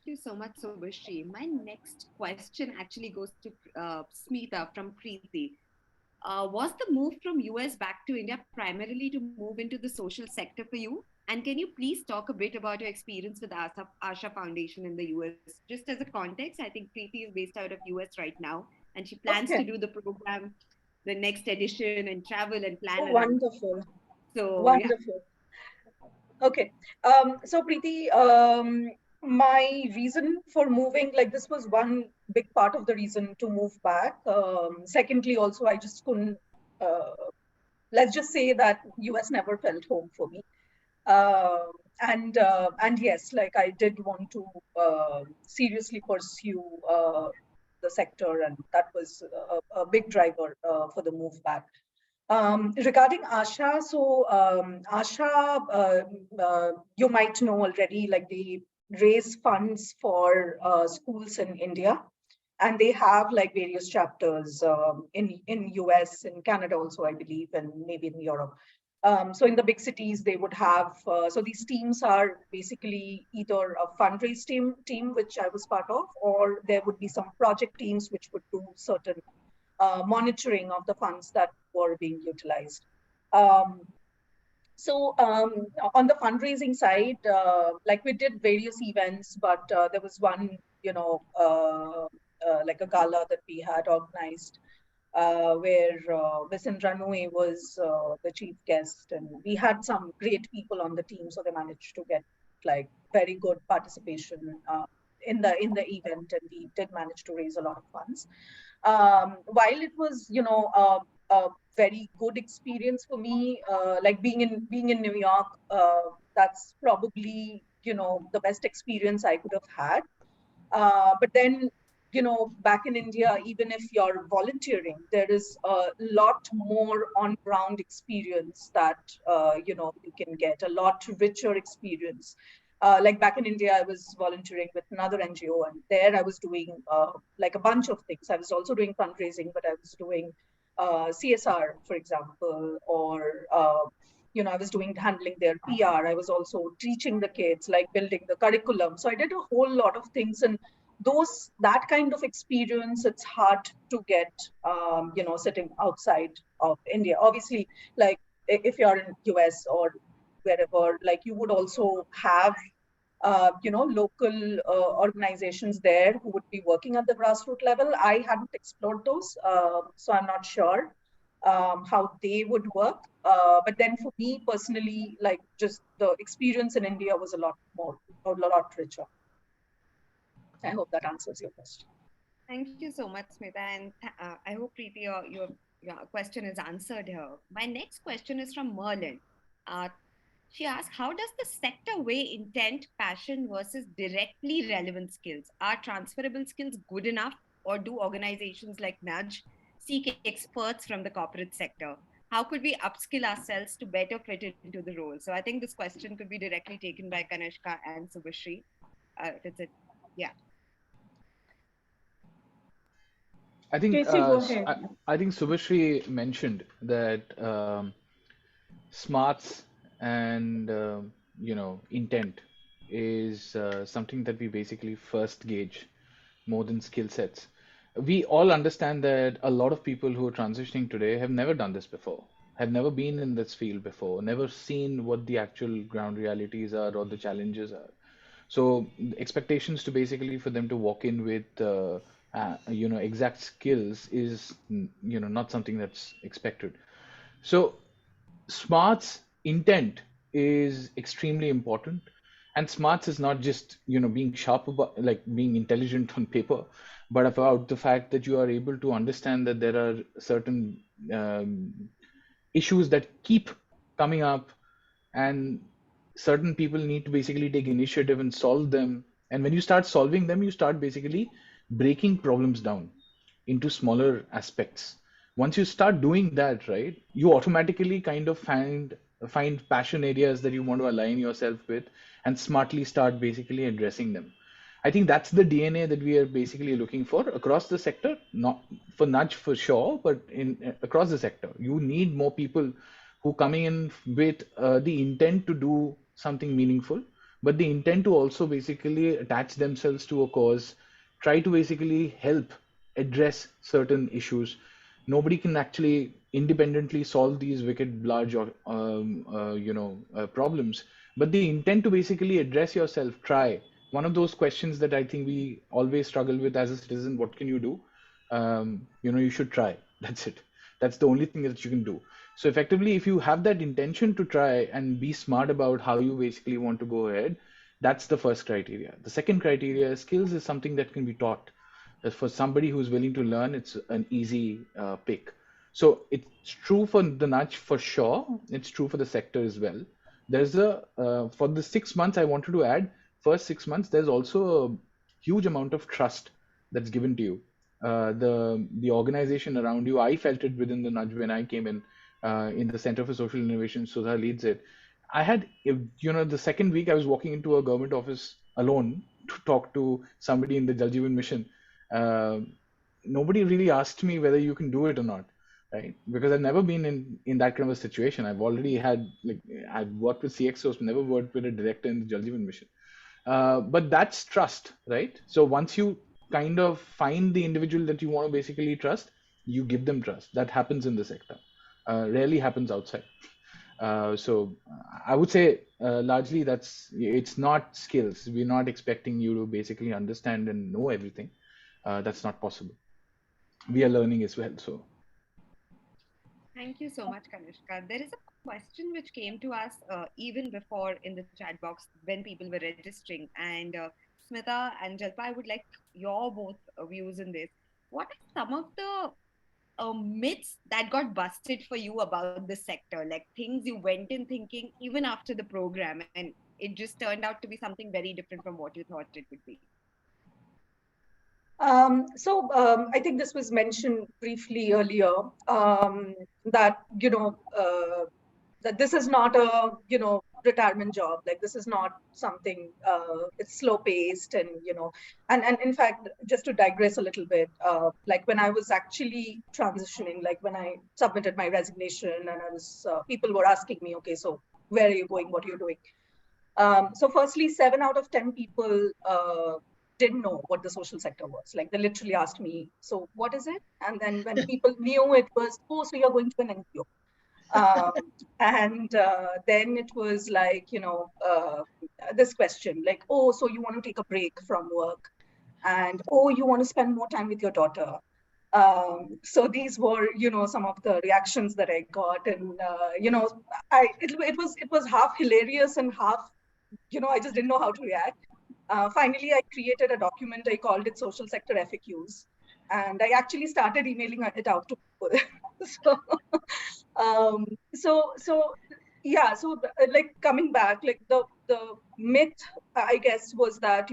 Thank you so much, Subhashree. My next question actually goes to Smeeta from Preeti. Was the move from US back to India primarily to move into the social sector for you? And can you please talk a bit about your experience with Asha Foundation in the US? Just as a context, I think Preeti is based out of US right now, and she plans to do the program, the next edition, and travel and plan. Oh, wonderful. So wonderful. Yeah. Okay. So Preeti, my reason for moving, like this was one big part of the reason to move back. Secondly, also, I just couldn't, let's just say that US never felt home for me. And yes, like I did want to seriously pursue the sector, and that was a big driver for the move back. Regarding Asha, so Asha, you might know already, like they raise funds for schools in India, and they have like various chapters in US, in Canada also, I believe, and maybe in Europe. So in the big cities, they would have. So these teams are basically either a fundraise team, which I was part of, or there would be some project teams which would do certain monitoring of the funds that were being utilized. Um, so on the fundraising side, like we did various events, but there was one, like a gala that we had organized where Vincent Ranue was the chief guest, and we had some great people on the team, so they managed to get like very good participation in the event, and we did manage to raise a lot of funds. While it was, a very good experience for me, like being in New York, that's probably the best experience I could have had. But then, back in India, even if you're volunteering, there is a lot more on ground experience that, you can get, a lot richer experience. Like back in India, I was volunteering with another NGO, and there I was doing like a bunch of things. I was also doing fundraising, but I was doing CSR, for example, or I was handling their PR. I was also teaching the kids, like building the curriculum. So I did a whole lot of things, and that kind of experience, it's hard to get, sitting outside of India. Obviously, like if you're in US or wherever, like you would also have local organizations there who would be working at the grassroots level. I hadn't explored those, so I'm not sure how they would work. But then for me personally, like just the experience in India was a lot richer. I hope that answers your question. Thank you so much, Smeeta, and I hope Preeti, your question is answered here. My next question is from Merlin. She asks, how does the sector weigh intent, passion versus directly relevant skills? Are transferable skills good enough, or do organizations like Nudge seek experts from the corporate sector? How could we upskill ourselves to better fit into the role? So I think this question could be directly taken by Kanishka and Subhashree. Yeah. I think Casey, go ahead. I think Subhashree mentioned that smarts and intent is something that we basically first gauge more than skill sets. We all understand that a lot of people who are transitioning today have never done this before, have never been in this field before, never seen what the actual ground realities are or the challenges are. So expectations to basically for them to walk in with exact skills is not something that's expected. So smarts intent is extremely important, and smarts is not just being sharp about like being intelligent on paper, but about the fact that you are able to understand that there are certain issues that keep coming up, and certain people need to basically take initiative and solve them. And when you start solving them, you start basically breaking problems down into smaller aspects. Once you start doing that, right, you automatically kind of find passion areas that you want to align yourself with and smartly start basically addressing them. I think that's the DNA that we are basically looking for across the sector, not for Nudge for sure, but in across the sector. You need more people who coming in with the intent to do something meaningful, but the intent to also basically attach themselves to a cause, try to basically help address certain issues. Nobody can actually independently solve these wicked large problems, but the intent to basically address yourself, try. One of those questions that I think we always struggle with as a citizen: what can you do? You should try. That's it. That's the only thing that you can do. So effectively, if you have that intention to try and be smart about how you basically want to go ahead, that's the first criteria. The second criteria is skills is something that can be taught. As for somebody who's willing to learn, it's an easy pick. So it's true for the Nudge for sure. It's true for the sector as well. There's for the 6 months I wanted to add, first 6 months, there's also a huge amount of trust that's given to you. The organization around you, I felt it within the nudge when I came in the Center for Social Innovation. Sudha leads it. I had, the second week I was walking into a government office alone to talk to somebody in the Jal Jeevan mission. Uh, Nobody really asked me whether you can do it or not, right? Because I've never been in that kind of a situation. I've already had, like, I've worked with CXOs, never worked with a director in the Jal Jeevan mission. But that's trust, right? So once you kind of find the individual that you want to basically trust, you give them trust. That happens in the sector. Rarely happens outside. So I would say largely it's not skills. We're not expecting you to basically understand and know everything. That's not possible. We are learning as well. So Thank you so much, Kanishka. There is a question which came to us even before in the chat box when people were registering. And Smeeta and Jalpa, I would like your both views in this. What are some of the myths that got busted for you about this sector? Like things you went in thinking even after the program, and it just turned out to be something very different from what you thought it would be. I think this was mentioned briefly earlier, that, that this is not a, retirement job. Like, this is not something, it's slow paced, and, and in fact, just to digress a little bit, like when I was actually transitioning, like when I submitted my resignation and I was, people were asking me, okay, so where are you going? What are you doing? So firstly, 7 out of 10 people, didn't know what the social sector was. Like, they literally asked me, so what is it? And then when people knew, it was, oh, so you're going to an NGO. Then it was like, this question, like, oh, so you want to take a break from work, and oh, you want to spend more time with your daughter. So these were, some of the reactions that I got, and it was half hilarious and half, I just didn't know how to react. Finally, I created a document. I called it Social Sector FAQs, and I actually started emailing it out to people. Like, coming back, like the myth, I guess, was that,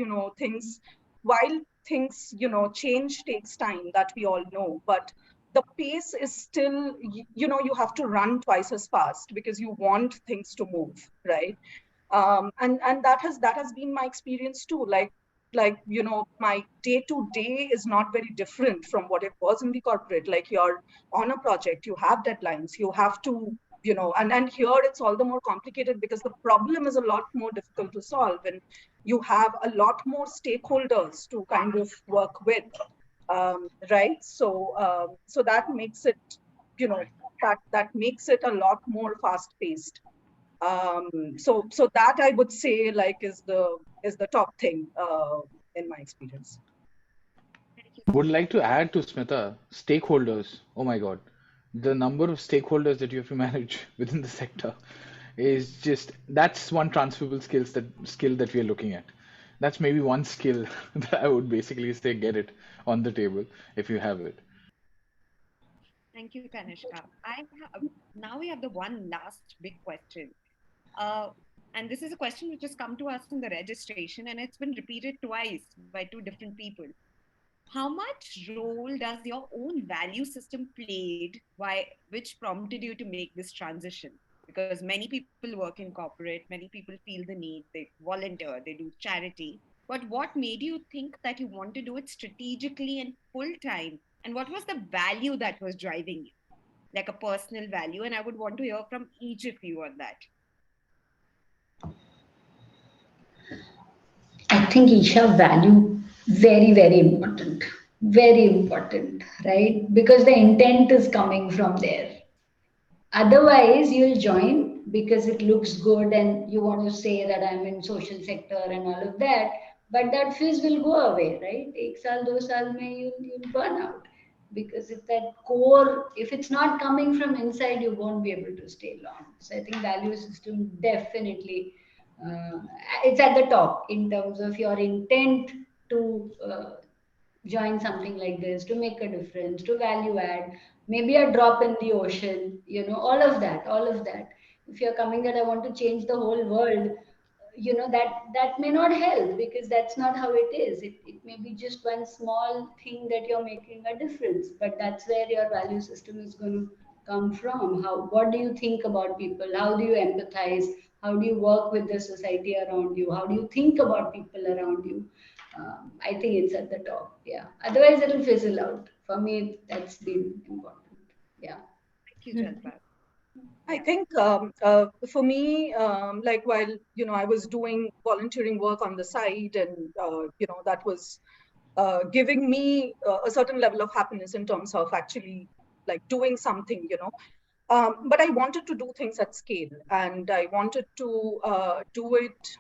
while things, change takes time, that we all know, but the pace is still, you have to run twice as fast because you want things to move, right? And that has been my experience too. Like, my day to day is not very different from what it was in the corporate. Like, you're on a project, you have deadlines, you have to, and here it's all the more complicated because the problem is a lot more difficult to solve, and you have a lot more stakeholders to kind of work with, right? So that makes it, that makes it a lot more fast paced. So that, I would say, like, is the top thing in my experience. would like to add to Smeeta, stakeholders. Oh my God, the number of stakeholders that you have to manage within the sector is just, that's one transferable skill that we are looking at. That's maybe one skill that I would basically say get it on the table if you have it. Thank you, Kanishka. Now we have the one last big question. And this is a question which has come to us in the registration, and it's been repeated twice by two different people. How much role does your own value system played, which prompted you to make this transition? Because many people work in corporate, many people feel the need, they volunteer, they do charity. But what made you think that you want to do it strategically and full time? And what was the value that was driving you? Like a personal value. And I would want to hear from each of you on that. I think Isha, value very, very important. Very important, right? Because the intent is coming from there. Otherwise, you'll join because it looks good and you want to say that I'm in social sector and all of that. But that phase will go away, right? एक साल, 2 साल में you'll burn out. Because if that core, if it's not coming from inside, you won't be able to stay long. So I think value system definitely, it's at the top in terms of your intent to join something like this, to make a difference, to value add, maybe a drop in the ocean, all of that, If you're coming that I want to change the whole world, that may not help, because that's not how it is. It may be just one small thing that you're making a difference, but that's where your value system is going to come from. What do you think about people? How do you empathize? How do you work with the society around you? How do you think about people around you? I think it's at the top. Yeah. Otherwise, it'll fizzle out. For me, that's been important. Yeah. Thank you, Jalpa. I think for me, like while I was doing volunteering work on the side, and that was giving me a certain level of happiness in terms of actually like doing something, but I wanted to do things at scale, and I wanted to do it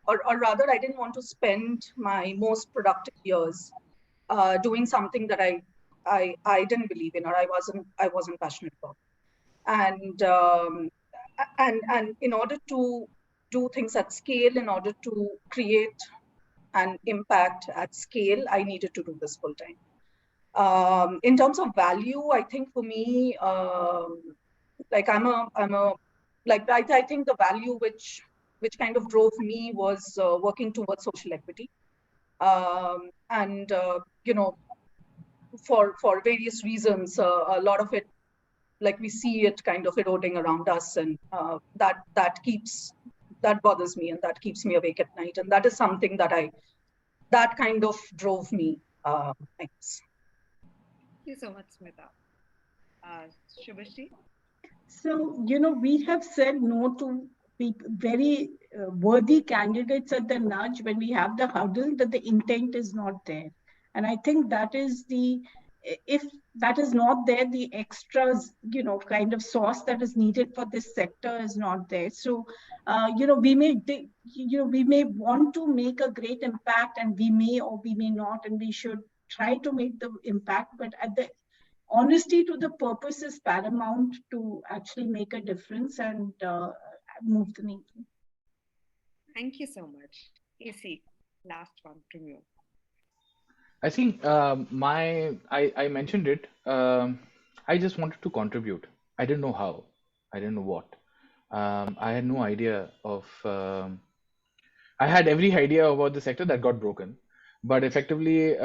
or rather, I didn't want to spend my most productive years doing something that I didn't believe in, or I wasn't passionate about. And in order to do things at scale, in order to create an impact at scale, I needed to do this full time. In terms of value, I think for me, like I'm a like I think the value which kind of drove me was working towards social equity, and for various reasons, a lot of it, like we see it kind of eroding around us, and that bothers me, and that keeps me awake at night, and that is something that kind of drove me. I guess. Thank you so much, Smeeta. Subhashree? So, we have said no to very worthy candidates at the nudge when we have the hurdle that the intent is not there. And I think that is if that is not there, the extras, kind of sauce that is needed for this sector is not there. So, we may want to make a great impact, and we may or we may not, and we should try to make the impact, but at the honesty to the purpose is paramount to actually make a difference and move the needle. Thank you so much. AC, last one from you. I think I mentioned it. I just wanted to contribute. I didn't know how. I didn't know what. I had no idea of. I had every idea about the sector that got broken, but effectively,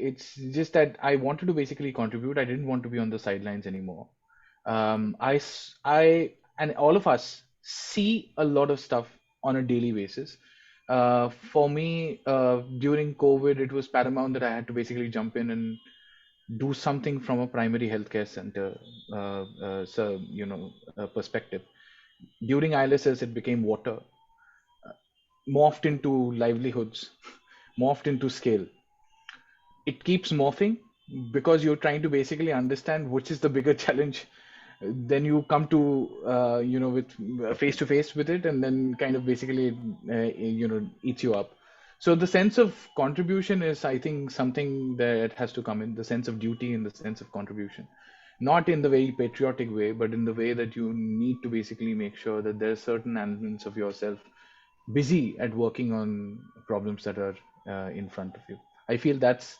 it's just that I wanted to basically contribute. I didn't want to be on the sidelines anymore. And all of us see a lot of stuff on a daily basis. For me, during COVID, it was paramount that I had to basically jump in and do something from a primary healthcare center, perspective. During ILSS, it became water, morphed into livelihoods, morphed into scale. It keeps morphing because you're trying to basically understand which is the bigger challenge. Then you come to with face to face with it, and then kind of basically eats you up. So the sense of contribution is, I think, something that has to come in, the sense of duty and the sense of contribution, not in the very patriotic way, but in the way that you need to basically make sure that there's certain elements of yourself busy at working on problems that are in front of you. I feel that's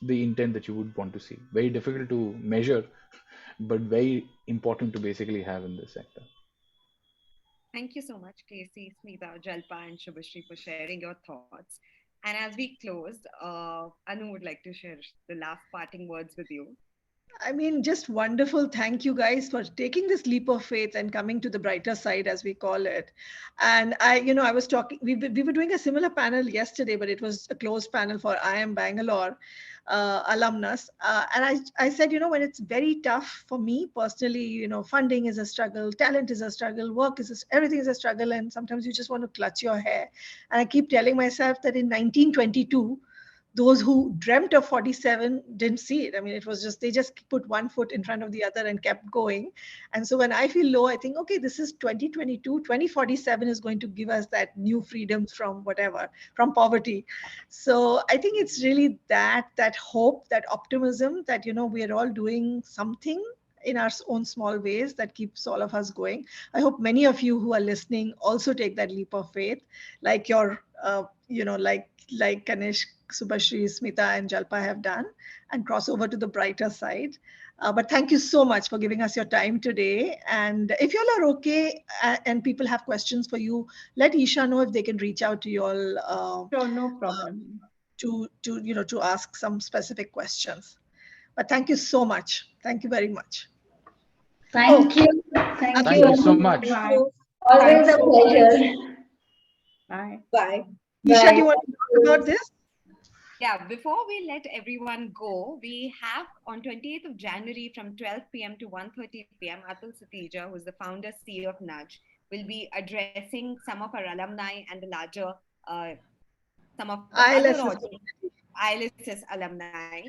the intent that you would want to see. Very difficult to measure, but very important to basically have in this sector. Thank you so much, Casey, Smeeta, Jalpa, and Subhashree for sharing your thoughts. And as we close, Anu would like to share the last parting words with you. I mean, just wonderful. Thank you guys for taking this leap of faith and coming to the brighter side, as we call it. And I was talking, we were doing a similar panel yesterday, but it was a closed panel for IIM Bangalore alumnus. And I said, when it's very tough for me personally, funding is a struggle, talent is a struggle, work is everything is a struggle. And sometimes you just want to clutch your hair. And I keep telling myself that in 1922, those who dreamt of 47 didn't see it. I mean, it was just, they just put one foot in front of the other and kept going. And so when I feel low, I think, okay, this is 2022, 2047 is going to give us that new freedoms from whatever, from poverty. So I think it's really that hope, that optimism that, we are all doing something in our own small ways that keeps all of us going. I hope many of you who are listening also take that leap of faith, like your, like Kanishka, Subhashree, Smeeta, and Jalpa have done, and cross over to the brighter side. But thank you so much for giving us your time today. And if you all are okay and people have questions for you, let Isha know if they can reach out to you all Sure, no problem. to ask some specific questions. But thank you so much. Thank you very much. Thank you. Thank Thank you you. so much. Bye. Always Thanks a so much. pleasure. Bye. Bye. Isha, do Bye. you want to talk about this? Yeah, before we let everyone go, we have on 28th of January from 12 p.m. to 1:30 p.m. Atul Satija, who is the founder CEO of Nudge, will be addressing some of our alumni and the larger, some of the other ILSS. ILSS alumni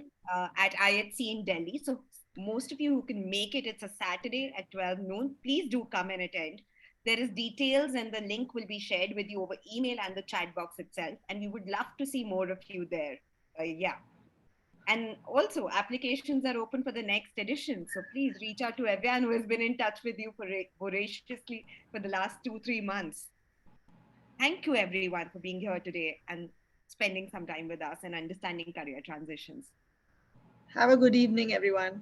at IITB in Delhi. So most of you who can make it, it's a Saturday at 12 noon. Please do come and attend. There is details and the link will be shared with you over email and the chat box itself. And we would love to see more of you there. Yeah. And also applications are open for the next edition. So please reach out to everyone who has been in touch with you voraciously for the last 2-3 months. Thank you everyone for being here today and spending some time with us and understanding career transitions. Have a good evening, everyone.